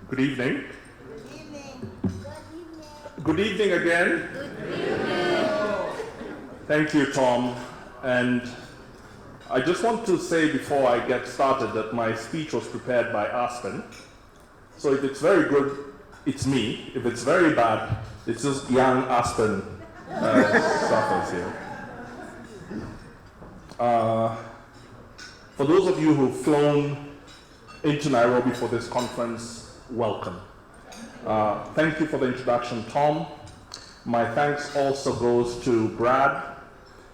Good evening. Good evening. Good evening again. Good evening. Thank you, Tom. And I just want to say before I get started that my speech was prepared by Aspen. So if it's very good, it's me. If it's very bad, it's just young Aspen suffers here. For those of you who've flown into Nairobi for this conference, welcome. Thank you for the introduction, Tom. My thanks also goes to Brad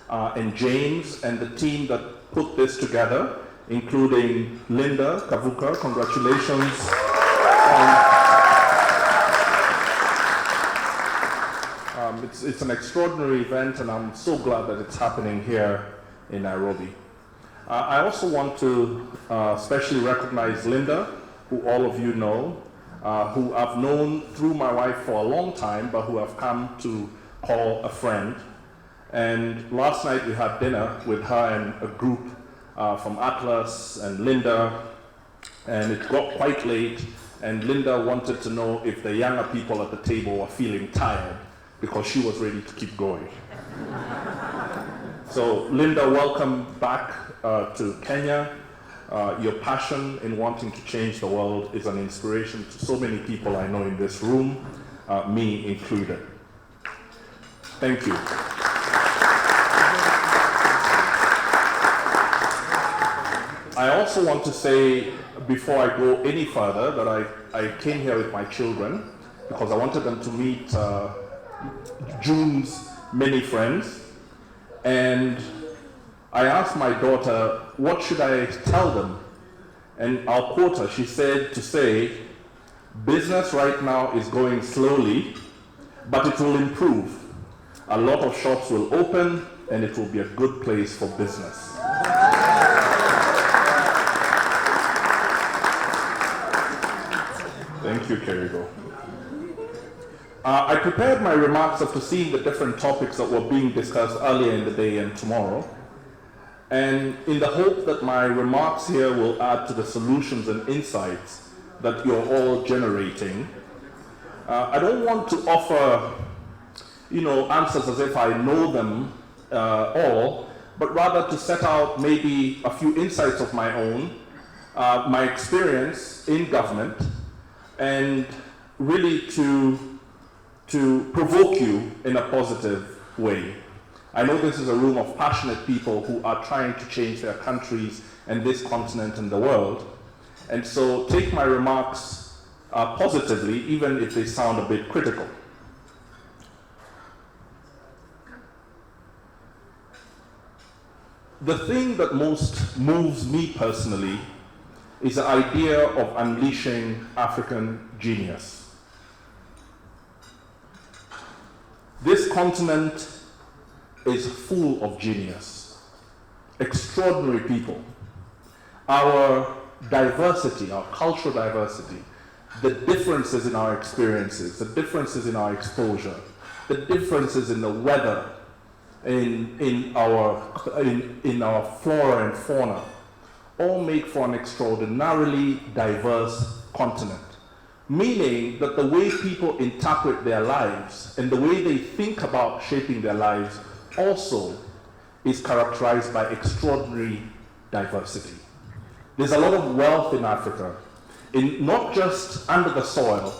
and James and the team that put this together, including Linda Kavuka. Congratulations. It's an extraordinary event, and I'm so glad that it's happening here in Nairobi. I also want to especially recognize Linda, who all of you know, who I've known through my wife for a long time, but who I've come to call a friend. And last night we had dinner with her and a group from Atlas and Linda, and it got quite late, and Linda wanted to know if the younger people at the table were feeling tired, because she was ready to keep going. So Linda, welcome back to Kenya. Your passion in wanting to change the world is an inspiration to so many people I know in this room, me included. Thank you. I also want to say, before I go any further, that I came here with my children because I wanted them to meet June's many friends. And I asked my daughter, what should I tell them? And I'll quote her. She said to say, business right now is going slowly, but it will improve. A lot of shops will open, and it will be a good place for business. Thank you, Kerigo. I prepared my remarks after seeing the different topics that were being discussed earlier in the day and tomorrow, and in the hope that my remarks here will add to the solutions and insights that you're all generating. I don't want to offer, answers as if I know them all, but rather to set out maybe a few insights of my own, my experience in government, and really to provoke you in a positive way. I know this is a room of passionate people who are trying to change their countries and this continent and the world. And so take my remarks positively, even if they sound a bit critical. The thing that most moves me personally is the idea of unleashing African genius. This continent is full of genius, extraordinary people. Our diversity, our cultural diversity, the differences in our experiences, the differences in our exposure, the differences in the weather, in our flora and fauna, all make for an extraordinarily diverse continent. Meaning that the way people interpret their lives and the way they think about shaping their lives also is characterized by extraordinary diversity. There's a lot of wealth in Africa, in not just under the soil,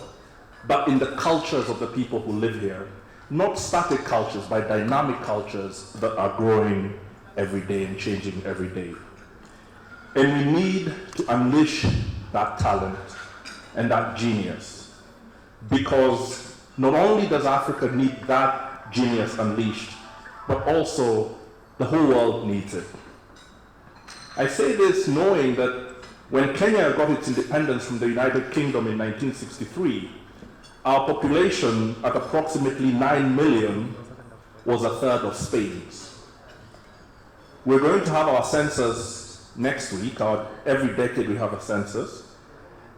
but in the cultures of the people who live here. Not static cultures, but dynamic cultures that are growing every day and changing every day. And we need to unleash that talent and that genius, because not only does Africa need that genius unleashed, but also the whole world needs it. I say this knowing that when Kenya got its independence from the United Kingdom in 1963, our population at approximately 9 million was a third of Spain's. We're going to have our census next week. Every decade we have a census.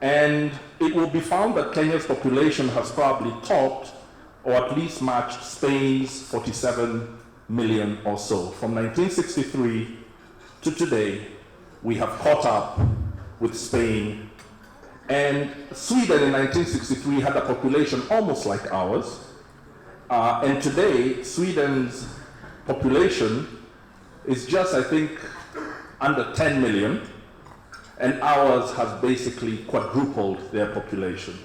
And it will be found that Kenya's population has probably topped or at least matched Spain's 47 million or so. From 1963 to today, we have caught up with Spain And Sweden in 1963 had a population almost like ours. And today, Sweden's population is just, I think, under 10 million. And ours has basically quadrupled their population.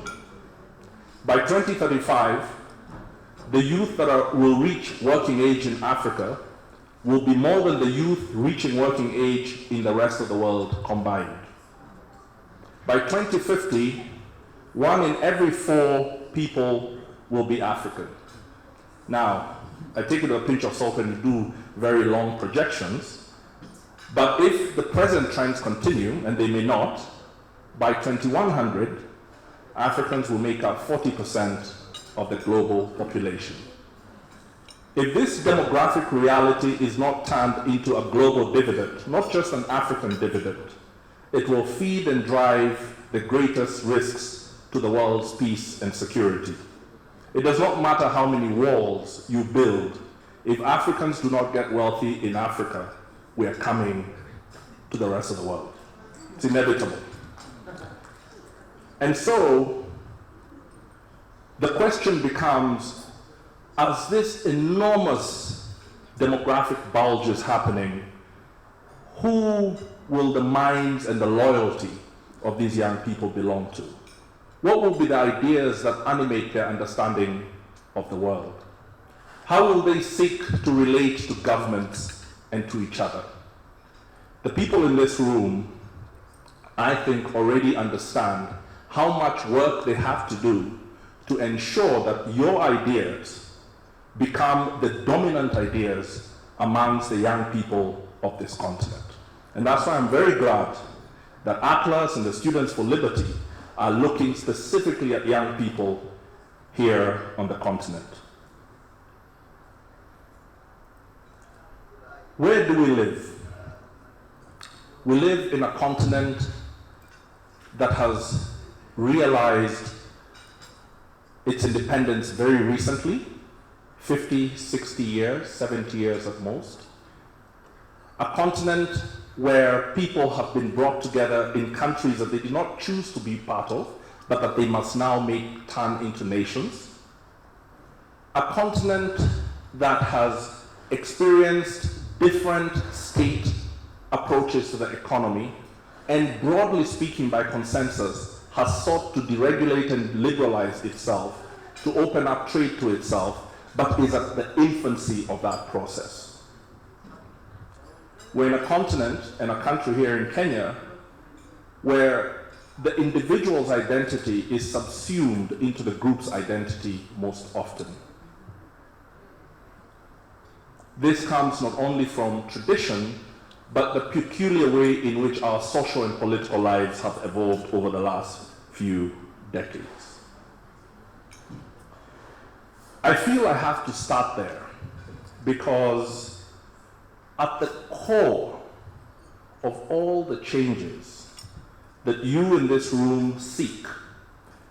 By 2035, the youth that will reach working age in Africa will be more than the youth reaching working age in the rest of the world combined. By 2050, 1 in every 4 people will be African. Now, I take it with a pinch of salt when you do very long projections, but if the present trends continue, and they may not, by 2100, Africans will make up 40% of the global population. If this demographic reality is not turned into a global dividend, not just an African dividend, it will feed and drive the greatest risks to the world's peace and security. It does not matter how many walls you build. If Africans do not get wealthy in Africa, we are coming to the rest of the world. It's inevitable. And so, the question becomes, as this enormous demographic bulge is happening, who will the minds and the loyalty of these young people belong to? What will be the ideas that animate their understanding of the world? How will they seek to relate to governments and to each other? The people in this room, I think, already understand how much work they have to do to ensure that your ideas become the dominant ideas amongst the young people of this continent. And that's why I'm very glad that Atlas and the Students for Liberty are looking specifically at young people here on the continent. Where do we live? We live in a continent that has realized its independence very recently, 50, 60 years, 70 years at most. A continent where people have been brought together in countries that they did not choose to be part of, but that they must now turn into nations. A continent that has experienced different state approaches to the economy, and broadly speaking, by consensus, has sought to deregulate and liberalize itself, to open up trade to itself, but is at the infancy of that process. We're in a continent and a country here in Kenya where the individual's identity is subsumed into the group's identity most often. This comes not only from tradition, but the peculiar way in which our social and political lives have evolved over the last few decades. I feel I have to start there because at the core of all the changes that you in this room seek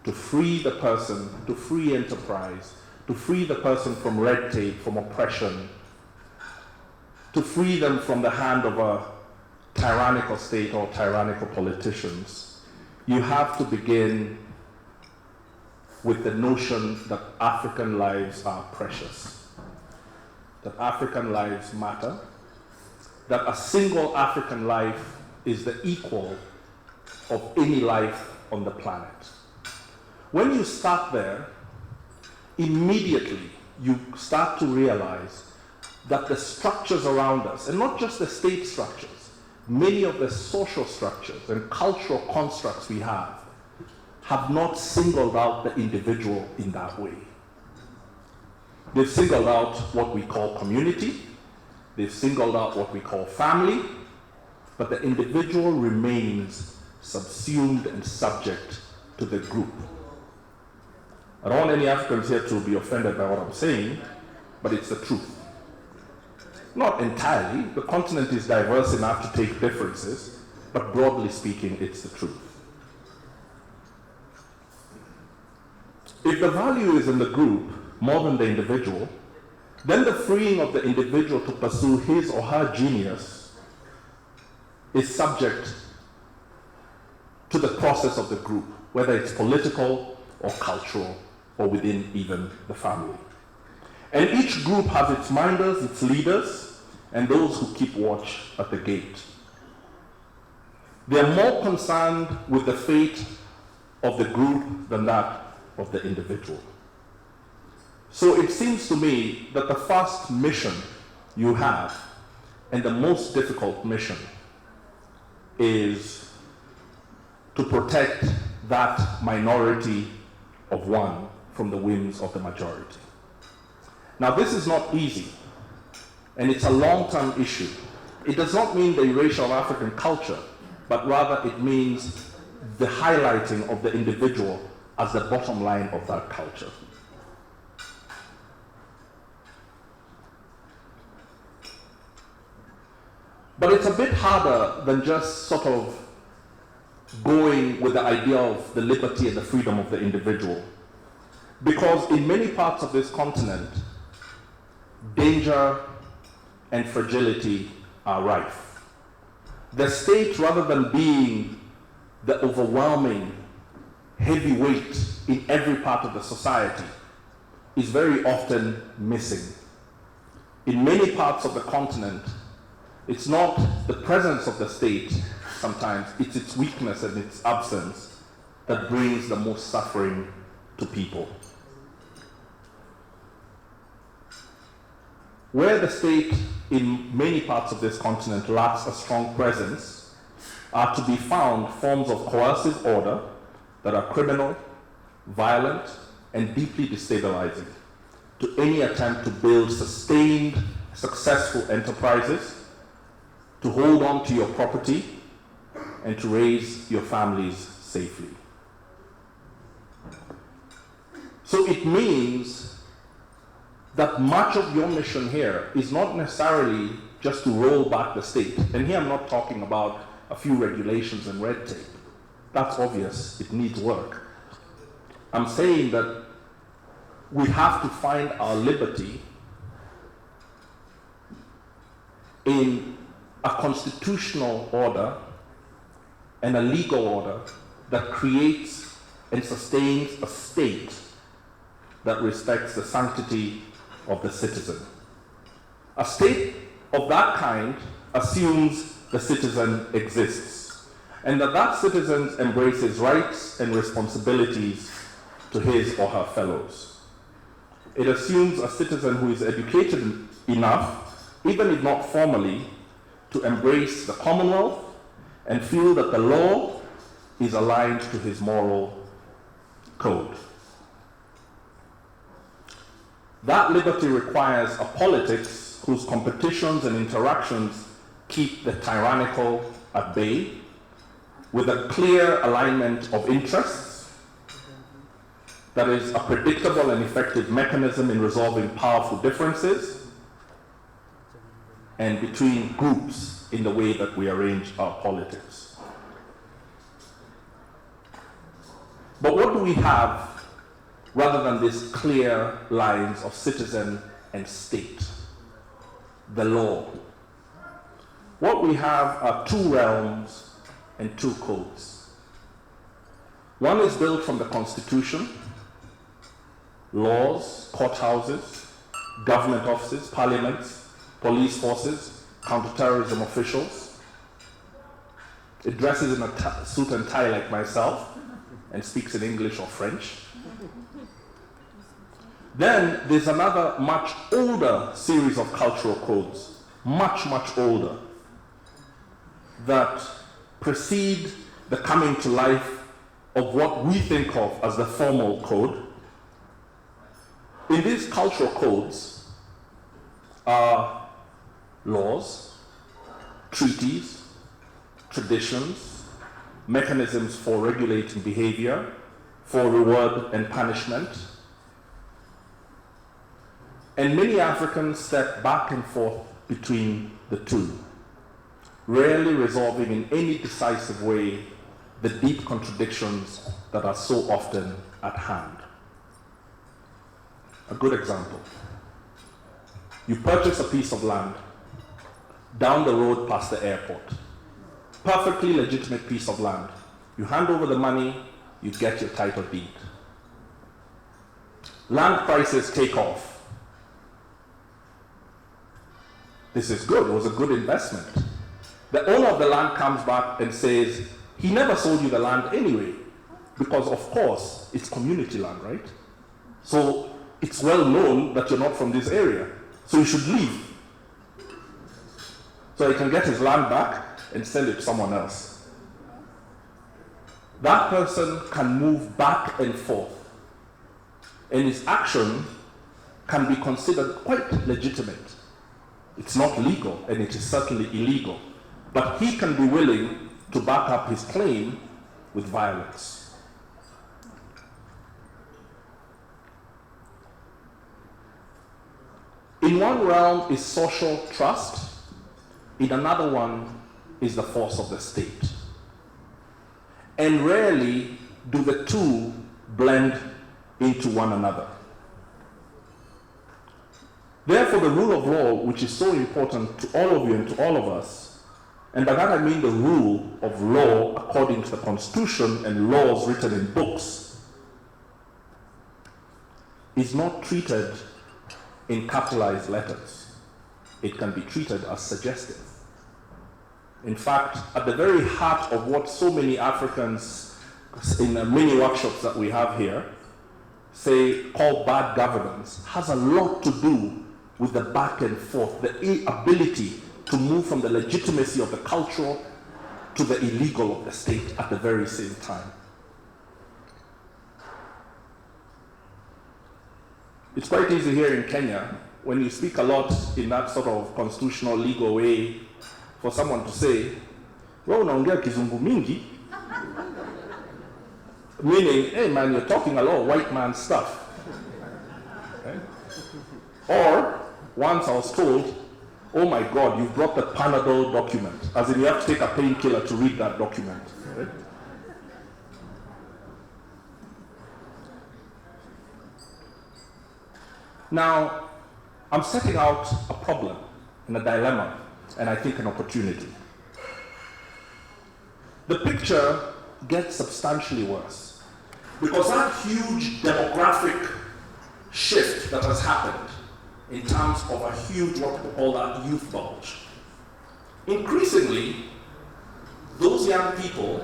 to free the person, to free enterprise, to free the person from red tape, from oppression, to free them from the hand of a tyrannical state or tyrannical politicians, you have to begin with the notion that African lives are precious, that African lives matter, that a single African life is the equal of any life on the planet. When you start there, immediately you start to realize that the structures around us, and not just the state structures, many of the social structures and cultural constructs we have not singled out the individual in that way. They've singled out what we call community, they've singled out what we call family, but the individual remains subsumed and subject to the group. I don't want any Africans here to be offended by what I'm saying, but it's the truth. Not entirely, the continent is diverse enough to take differences, but broadly speaking, it's the truth. If the value is in the group more than the individual, then the freeing of the individual to pursue his or her genius is subject to the process of the group. whether it's political or cultural or within even the family. And each group has its minders, its leaders, and those who keep watch at the gate. They're more concerned with the fate of the group than that of the individual. So it seems to me that the first mission you have, and the most difficult mission, is to protect that minority of one from the whims of the majority. Now, this is not easy, and it's a long-term issue. It does not mean the erasure of African culture, but rather it means the highlighting of the individual as the bottom line of that culture. But it's a bit harder than just sort of going with the idea of the liberty and the freedom of the individual. Because in many parts of this continent, danger and fragility are rife. The state, rather than being the overwhelming heavyweight in every part of the society, is very often missing. In many parts of the continent, it's not the presence of the state sometimes, it's its weakness and its absence that brings the most suffering to people. Where the state in many parts of this continent lacks a strong presence are to be found forms of coercive order that are criminal, violent, and deeply destabilizing to any attempt to build sustained, successful enterprises, to hold on to your property, and to raise your families safely. So it means that much of your mission here is not necessarily just to roll back the state. And here I'm not talking about a few regulations and red tape. That's obvious, it needs work. I'm saying that we have to find our liberty in a constitutional order and a legal order that creates and sustains a state that respects the sanctity of the citizen. A state of that kind assumes the citizen exists, and that citizen embraces rights and responsibilities to his or her fellows. It assumes a citizen who is educated enough, even if not formally, to embrace the Commonwealth and feel that the law is aligned to his moral code. That liberty requires a politics whose competitions and interactions keep the tyrannical at bay, with a clear alignment of interests that is a predictable and effective mechanism in resolving powerful differences and between groups in the way that we arrange our politics. But what do we have rather than these clear lines of citizen and state? The law. What we have are two realms and two codes. One is built from the Constitution, laws, courthouses, government offices, parliaments, police forces, counterterrorism officials. It dresses in a suit and tie like myself and speaks in English or French. Then there's another much older series of cultural codes, much, much older, that precede the coming to life of what we think of as the formal code. In these cultural codes are laws, treaties, traditions, mechanisms for regulating behavior, for reward and punishment. And many Africans step back and forth between the two, rarely resolving in any decisive way the deep contradictions that are so often at hand. A good example. You purchase a piece of land down the road past the airport. Perfectly legitimate piece of land. You hand over the money you get your title deed. Land prices take off. This is good, it was a good investment. The owner of the land comes back and says, he never sold you the land anyway, because of course, it's community land, right? So it's well known that you're not from this area, so you should leave. So he can get his land back and sell it to someone else. That person can move back and forth, and his action can be considered quite legitimate. It's not legal, and it is certainly illegal, but he can be willing to back up his claim with violence. In one realm is social trust, in another one is the force of the state. And rarely do the two blend into one another. Therefore, the rule of law, which is so important to all of you and to all of us, and by that I mean the rule of law according to the Constitution and laws written in books, is not treated in capitalized letters. It can be treated as suggestive. In fact, at the very heart of what so many Africans in the many workshops that we have here say called bad governance has a lot to do with the back and forth, the ability to move from the legitimacy of the cultural to the illegal of the state at the very same time. It's quite easy here in Kenya, when you speak a lot in that sort of constitutional legal way, for someone to say, "Wewe unaongea kizungu mingi," meaning, "Hey man, you're talking a lot of white man stuff." Okay? Or, once I was told, "Oh my God, you've brought the Panadol document," as in you have to take a painkiller to read that document. Right? Now, I'm setting out a problem and a dilemma, and I think an opportunity. The picture gets substantially worse, because that huge demographic shift that has happened in terms of a huge, what we call that youth bulge, increasingly, those young people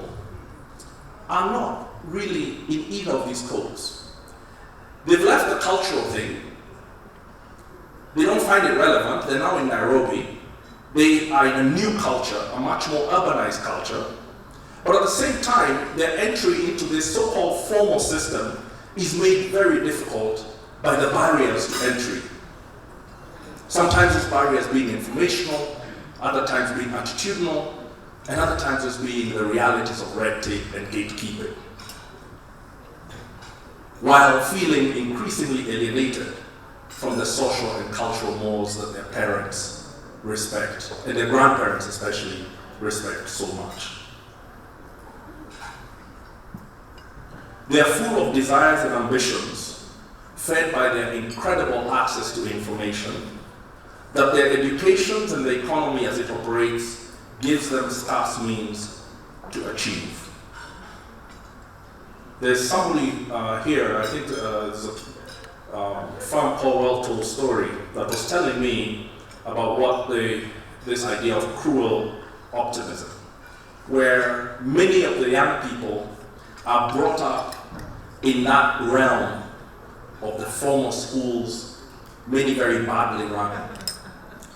are not really in either of these codes. They've left the cultural thing. They don't find it relevant. They're now in Nairobi. They are in a new culture, a much more urbanized culture. But at the same time, their entry into this so-called formal system is made very difficult by the barriers to entry. Sometimes these barriers being informational, other times being attitudinal, and other times as being the realities of red tape and gatekeeping, while feeling increasingly alienated from the social and cultural mores that their parents respect, and their grandparents especially respect so much. They are full of desires and ambitions, fed by their incredible access to information, that their educations and the economy as it operates gives them scarce means to achieve. There's somebody here, I think there's a firm called Well Told Story, that was telling me about what this idea of cruel optimism, where many of the young people are brought up in that realm of the formal schools, many very badly run,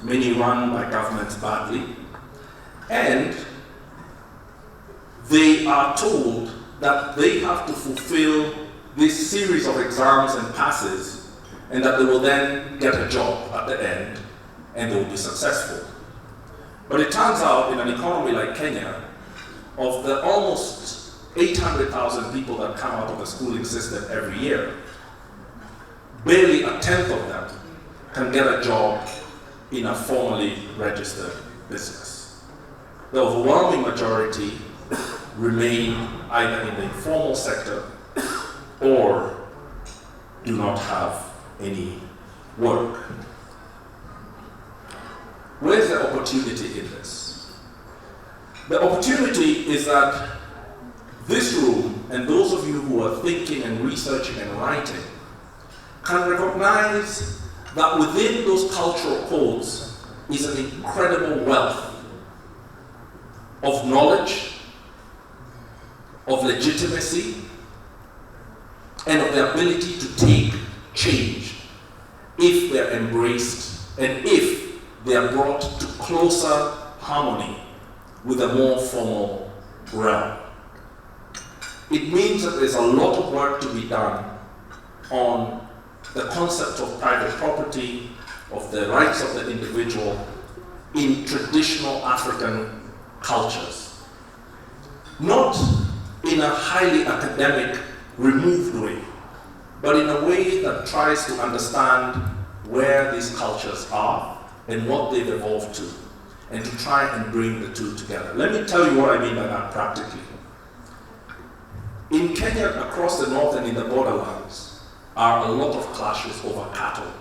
many run by governments badly, and they are told that they have to fulfill this series of exams and passes, and that they will then get a job at the end, and they will be successful. But it turns out, in an economy like Kenya, of the almost 800,000 people that come out of the schooling system every year, barely a tenth of them can get a job in a formally registered business. The overwhelming majority remain either in the informal sector or do not have any work. Where's the opportunity in this? The opportunity is that this room and those of you who are thinking and researching and writing, can recognize that within those cultural codes is an incredible wealth of knowledge, of legitimacy, and of the ability to take change if they're embraced and if they are brought to closer harmony with a more formal realm. It means that there's a lot of work to be done on the concept of private property, of the rights of the individual in traditional African cultures. Not in a highly academic, removed way, but in a way that tries to understand where these cultures are and what they've evolved to, and to try and bring the two together. Let me tell you what I mean by that practically. In Kenya, across the north and in the borderlands, are a lot of clashes over cattle.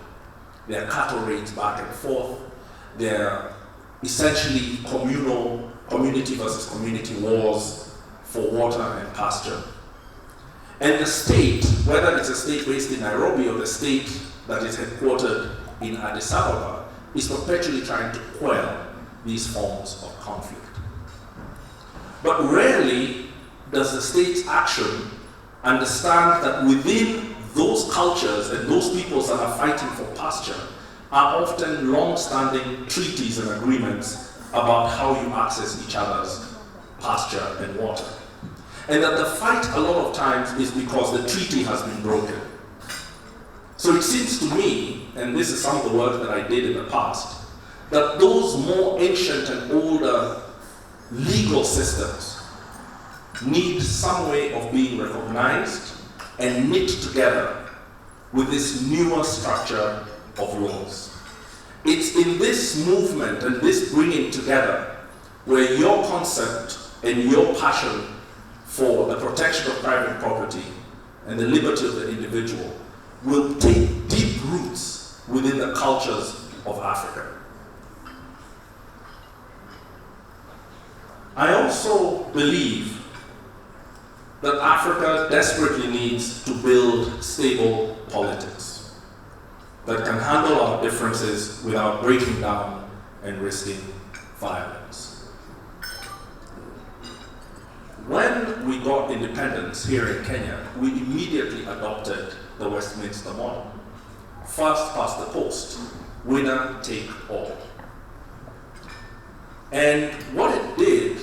There are cattle raids back and forth. There are essentially community versus community wars for water and pasture. And the state, whether it's a state based in Nairobi or the state that is headquartered in Addis Ababa, is perpetually trying to quell these forms of conflict. But rarely does the state's action understand that within those cultures and those peoples that are fighting for pasture are often long-standing treaties and agreements about how you access each other's pasture and water. And that the fight a lot of times is because the treaty has been broken. So it seems to me, and this is some of the work that I did in the past, that those more ancient and older legal systems need some way of being recognized and knit together with this newer structure of laws. It's in this movement and this bringing together where your concept and your passion for the protection of private property and the liberty of the individual will take deep roots within the cultures of Africa. I also believe that Africa desperately needs to build stable politics that can handle our differences without breaking down and risking violence. When we got independence here in Kenya, we immediately adopted the Westminster model. First past the post, winner take all. And what it did,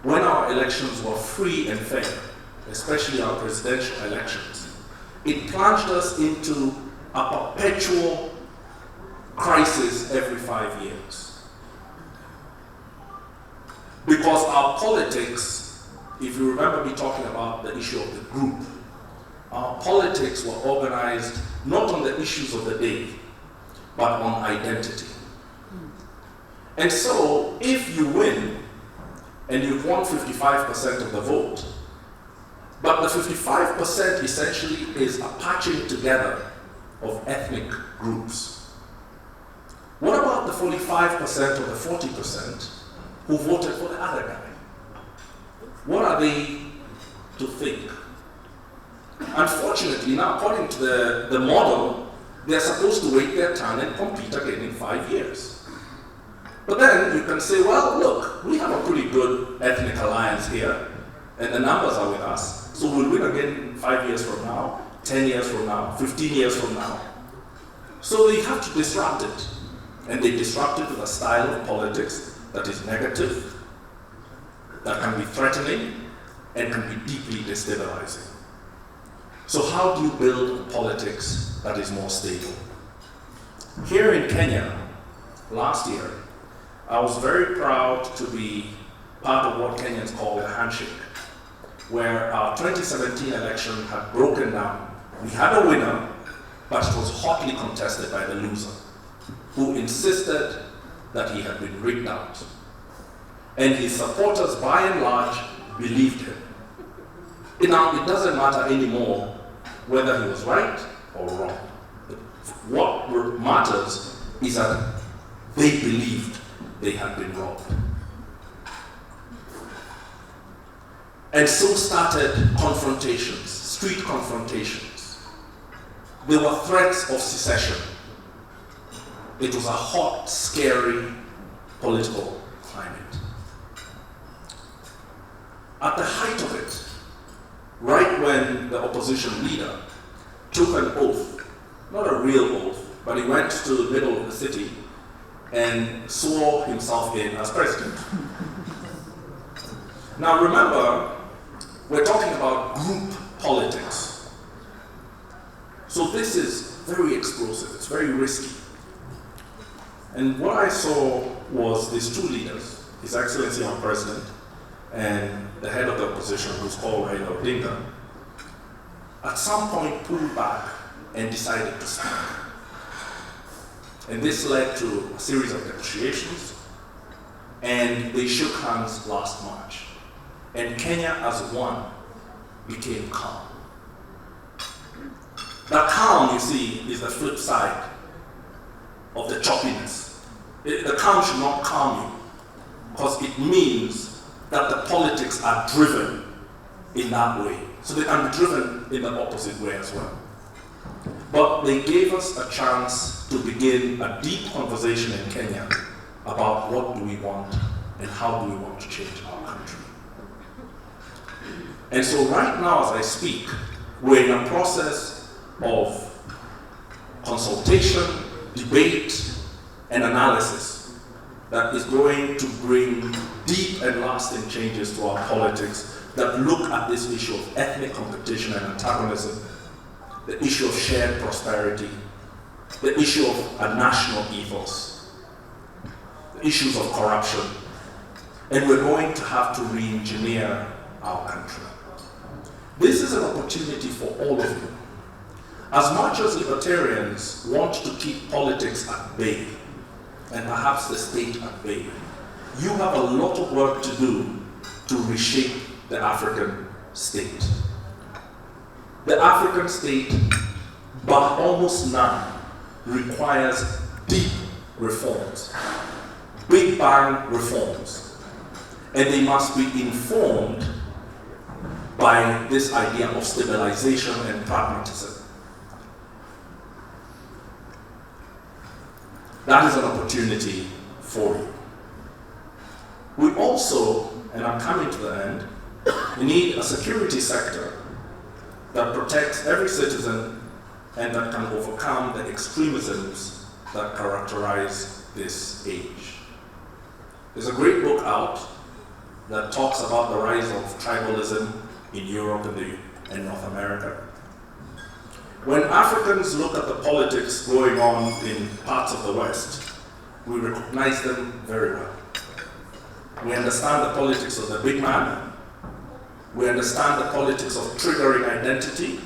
when our elections were free and fair, especially our presidential elections, it plunged us into a perpetual crisis every 5 years. Because our politics, if you remember me talking about the issue of the group, our politics were organized not on the issues of the day, but on identity. And so, if you win, and you've won 55% of the vote, but the 55% essentially is a patching together of ethnic groups. What about the 45% or the 40% who voted for the other guy? What are they to think? Unfortunately, now according to the model, they're supposed to wait their turn and compete again in 5 years. But then you can say, well, look, we have a pretty good ethnic alliance here, and the numbers are with us, so we'll win again 5 years from now, 10 years from now, 15 years from now. So they have to disrupt it. And they disrupt it with a style of politics that is negative, that can be threatening, and can be deeply destabilizing. So how do you build a politics that is more stable? Here in Kenya, last year, I was very proud to be part of what Kenyans call a handshake, where our 2017 election had broken down. We had a winner, but it was hotly contested by the loser, who insisted that he had been rigged out. And his supporters, by and large, believed him. Now, it doesn't matter anymore whether he was right or wrong. What matters is that they believed they had been robbed. And so started confrontations, street confrontations. There were threats of secession. It was a hot, scary political climate. At the height of it, right when the opposition leader took an oath, not a real oath, but he went to the middle of the city and swore himself in as president. Now remember, we're talking about group politics. So this is very explosive, it's very risky. And what I saw was these two leaders, His Excellency our President and the head of the opposition, who's called Raila Odinga, at some point pulled back and decided to speak. And this led to a series of negotiations, and they shook hands last March. And Kenya as one became calm. That calm, you see, is the flip side of the choppiness. The calm should not calm you, because it means that the politics are driven in that way. So they can be driven in the opposite way as well. But they gave us a chance to begin a deep conversation in Kenya about what do we want and how do we want to change our country. And so right now as I speak, we're in a process of consultation, debate, and analysis that is going to bring deep and lasting changes to our politics that look at this issue of ethnic competition and antagonism, the issue of shared prosperity, the issue of a national ethos, the issues of corruption, and we're going to have to re-engineer our country. This is an opportunity for all of you. As much as libertarians want to keep politics at bay, and perhaps the state at bay, you have a lot of work to do to reshape the African state. The African state, but almost none, requires deep reforms, big bang reforms, and they must be informed by this idea of stabilization and pragmatism. That is an opportunity for you. We also, and I'm coming to the end, we need a security sector that protects every citizen and that can overcome the extremisms that characterize this age. There's a great book out that talks about the rise of tribalism in Europe and North America. When Africans look at the politics going on in parts of the West, we recognize them very well. We understand the politics of the big man. We understand the politics of triggering identity.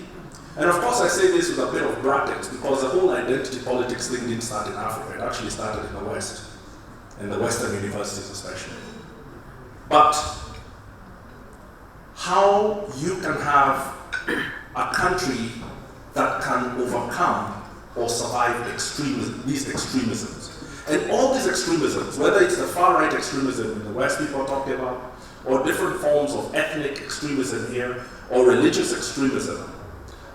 And of course I say this with a bit of brackets because the whole identity politics thing didn't start in Africa. It actually started in the West, in the Western universities especially. But how you can have a country that can overcome or survive these extremisms. And all these extremisms, whether it's the far-right extremism in the West people are talking about, or different forms of ethnic extremism here, or religious extremism,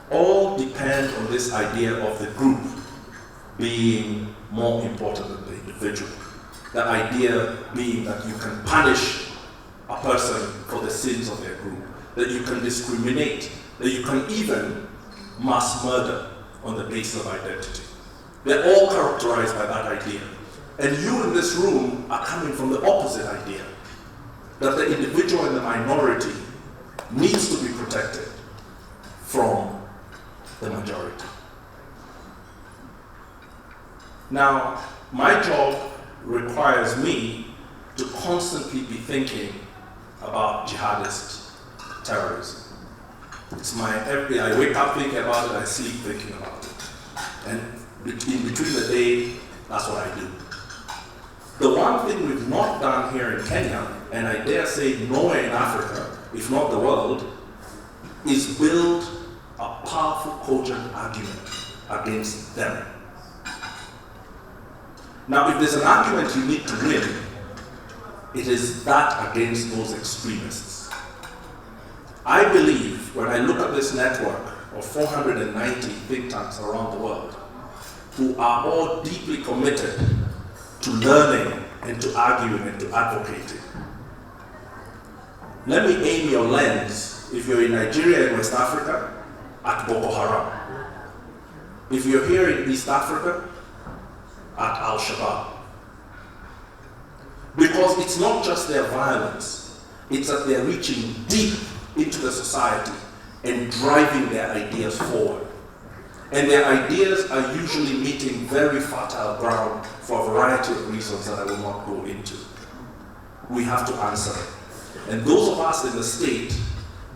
all depend on this idea of the group being more important than the individual. The idea being that you can punish a person for the sins of their group, that you can discriminate, that you can even mass murder on the basis of identity. They're all characterized by that idea. And you in this room are coming from the opposite idea, that the individual and the minority needs to be protected from the majority. Now, my job requires me to constantly be thinking about jihadist terrorism. It's my everyday. I wake up thinking about it, I sleep thinking about it. And in between the day, that's what I do. The one thing we've not done here in Kenya, and I dare say nowhere in Africa, if not the world, is build a powerful, cogent argument against them. Now, if there's an argument you need to win, it is that against those extremists. I believe, when I look at this network of 490 think tanks around the world, who are all deeply committed to learning and to arguing and to advocating, let me aim your lens, if you're in Nigeria and West Africa, at Boko Haram. If you're here in East Africa, at Al-Shabaab. Because it's not just their violence, it's that they're reaching deep into the society and driving their ideas forward. And their ideas are usually meeting very fertile ground for a variety of reasons that I will not go into. We have to answer it. And those of us in the state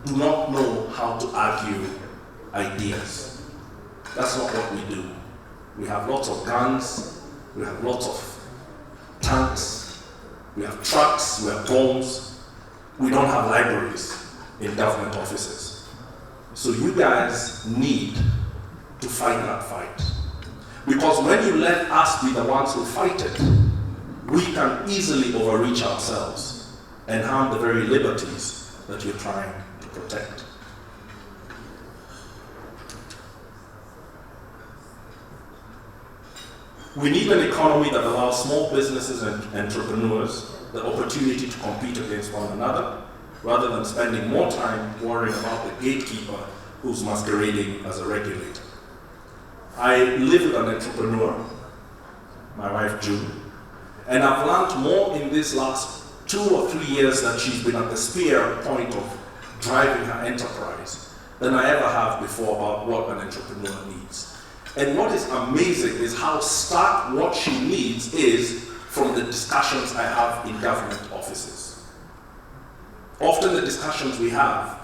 do not know how to argue ideas. That's not what we do. We have lots of guns, we have lots of tanks, we have trucks, we have bombs. We don't have libraries in government offices. So you guys need to fight that fight. Because when you let us be the ones who fight it, we can easily overreach ourselves and harm the very liberties that you're trying to protect. We need an economy that allows small businesses and entrepreneurs the opportunity to compete against one another, rather than spending more time worrying about the gatekeeper who's masquerading as a regulator. I live with an entrepreneur, my wife June, and I've learned more in these last 2 or 3 years that she's been at the spear point of driving her enterprise than I ever have before about what an entrepreneur needs. And what is amazing is how stark what she needs is from the discussions I have in government offices. Often the discussions we have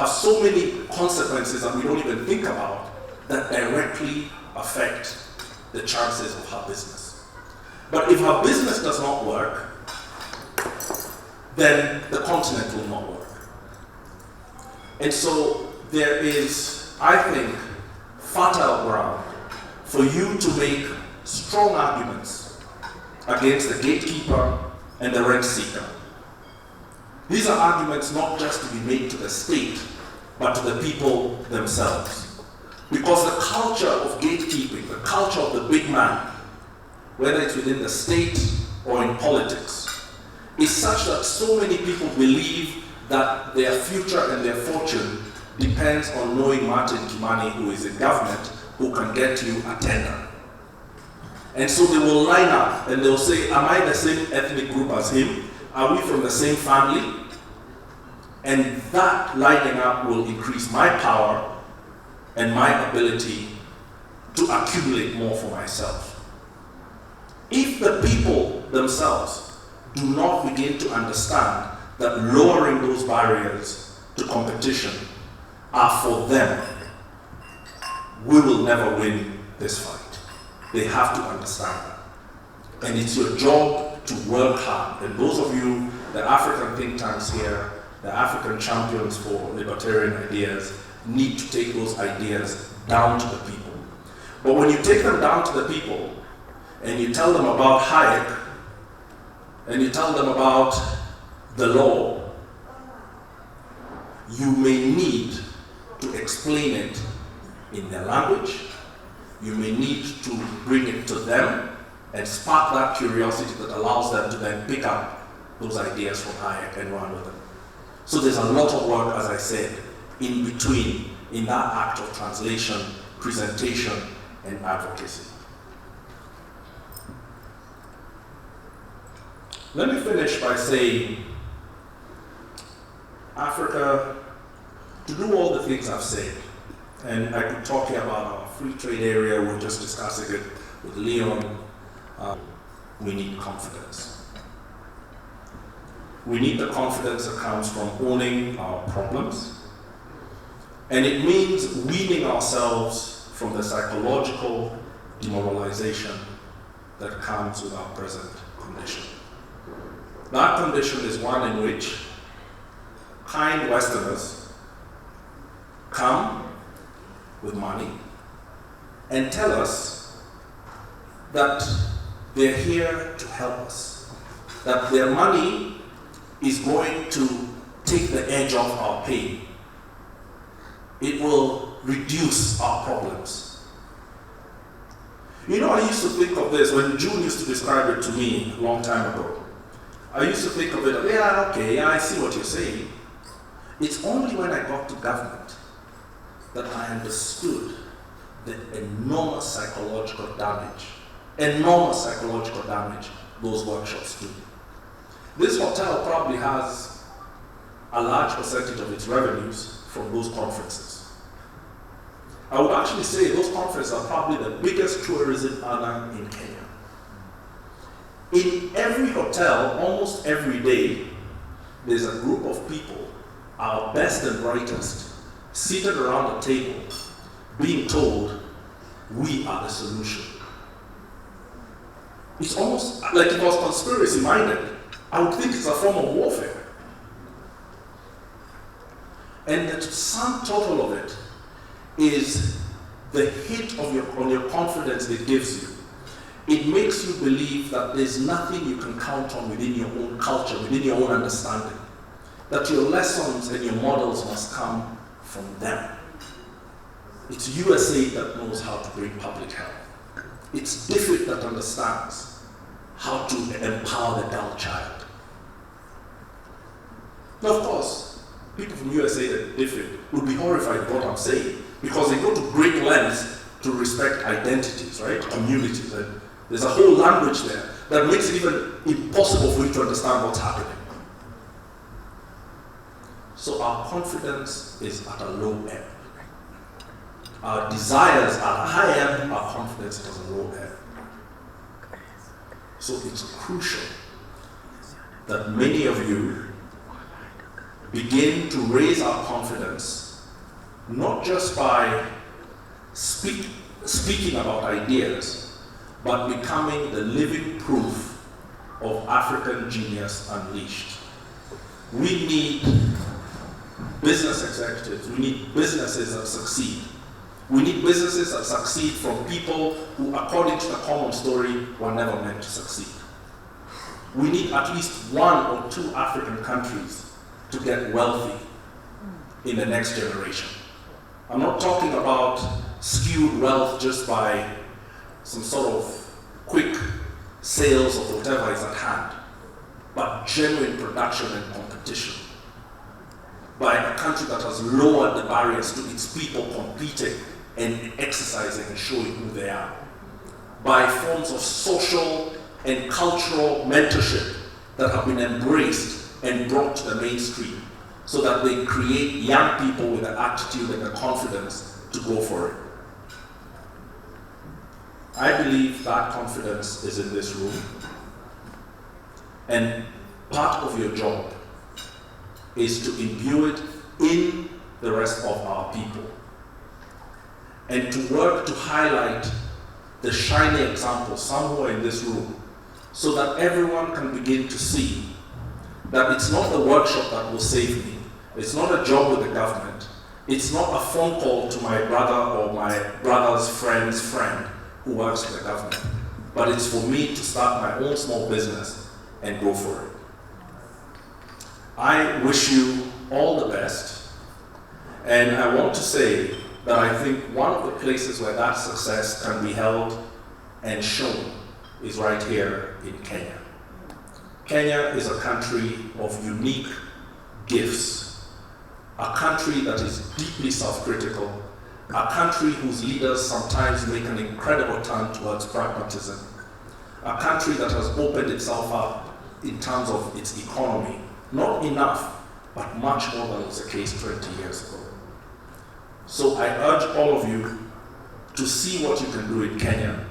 so many consequences that we don't even think about that directly affect the chances of her business. But if her business does not work, then the continent will not work. And so there is, I think, fertile ground for you to make strong arguments against the gatekeeper and the rent seeker. These are arguments not just to be made to the state, but to the people themselves. Because the culture of gatekeeping, the culture of the big man, whether it's within the state or in politics, is such that so many people believe that their future and their fortune depends on knowing Martin Kimani, who is in government, who can get you a tender. And so they will line up and they'll say, am I the same ethnic group as him? Are we from the same family? And that lining up will increase my power and my ability to accumulate more for myself. If the people themselves do not begin to understand that lowering those barriers to competition are for them, we will never win this fight. They have to understand that. And it's your job to work hard. And those of you, the African think tanks here, the African champions for libertarian ideas, need to take those ideas down to the people. But when you take them down to the people, and you tell them about Hayek, and you tell them about the law, you may need to explain it in their language. You may need to bring it to them and spark that curiosity that allows them to then pick up those ideas from Hayek and run with them. So there's a lot of work, as I said, in between, in that act of translation, presentation, and advocacy. Let me finish by saying, Africa, to do all the things I've said, and I could talk here about our free trade area, we're just discussing it with Leon, we need confidence. We need the confidence that comes from owning our problems, and it means weaning ourselves from the psychological demoralization that comes with our present condition. That condition is one in which kind Westerners come with money and tell us that they're here to help us, that their money is going to take the edge off our pain, it will reduce our problems. You know, I used to think of this when June used to describe it to me a long time ago. I used to think of it, yeah, okay, yeah, I see what you're saying. It's only when I got to government that I understood the enormous psychological damage those workshops do. This hotel probably has a large percentage of its revenues from those conferences. I would actually say those conferences are probably the biggest tourism earner in Kenya. In every hotel, almost every day, there's a group of people, our best and brightest, seated around a table, being told, we are the solution. It's almost like it was conspiracy-minded. I would think it's a form of warfare. And the sum total of it is the hit on your confidence it gives you. It makes you believe that there's nothing you can count on within your own culture, within your own understanding. That your lessons and your models must come from them. It's USA that knows how to bring public health. It's DFID that understands how to empower the dull child. Now, of course, people from USA and DFID would be horrified at what I'm saying because they go to great lengths to respect identities, right? Communities. And there's a whole language there that makes it even impossible for you to understand what's happening. So our confidence is at a low ebb. Our desires are at a high ebb, our confidence is at a low ebb. So it's crucial that many of you begin to raise our confidence, not just by speaking about ideas, but becoming the living proof of African genius unleashed. We need business executives, we need businesses that succeed. We need businesses that succeed from people who, according to the common story, were never meant to succeed. We need at least 1 or 2 African countries to get wealthy in the next generation. I'm not talking about skewed wealth just by some sort of quick sales of whatever is at hand, but genuine production and competition by a country that has lowered the barriers to its people competing and exercising and showing who they are, by forms of social and cultural mentorship that have been embraced and brought to the mainstream so that they create young people with the attitude and the confidence to go for it. I believe that confidence is in this room, and part of your job is to imbue it in the rest of our people and to work to highlight the shiny examples somewhere in this room so that everyone can begin to see that it's not the workshop that will save me. It's not a job with the government. It's not a phone call to my brother or my brother's friend's friend who works for the government. But it's for me to start my own small business and go for it. I wish you all the best. And I want to say that I think one of the places where that success can be held and shown is right here in Kenya. Kenya is a country of unique gifts, a country that is deeply self-critical, a country whose leaders sometimes make an incredible turn towards pragmatism, a country that has opened itself up in terms of its economy, not enough, but much more than was the case 20 years ago. So I urge all of you to see what you can do in Kenya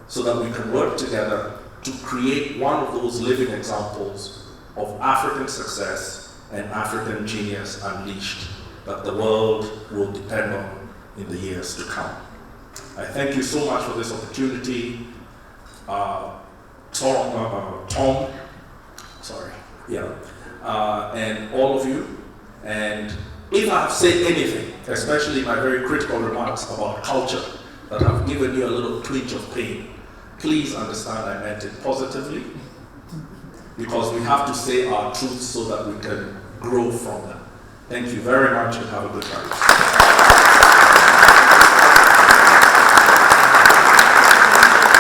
so that we can work together to create one of those living examples of African success and African genius unleashed that the world will depend on in the years to come. I thank you so much for this opportunity. Tom, and all of you. And if I have said anything, especially my very critical remarks about culture that have given you a little twinge of pain, please understand I meant it positively, because we have to say our truths so that we can grow from them. Thank you very much and have a good night.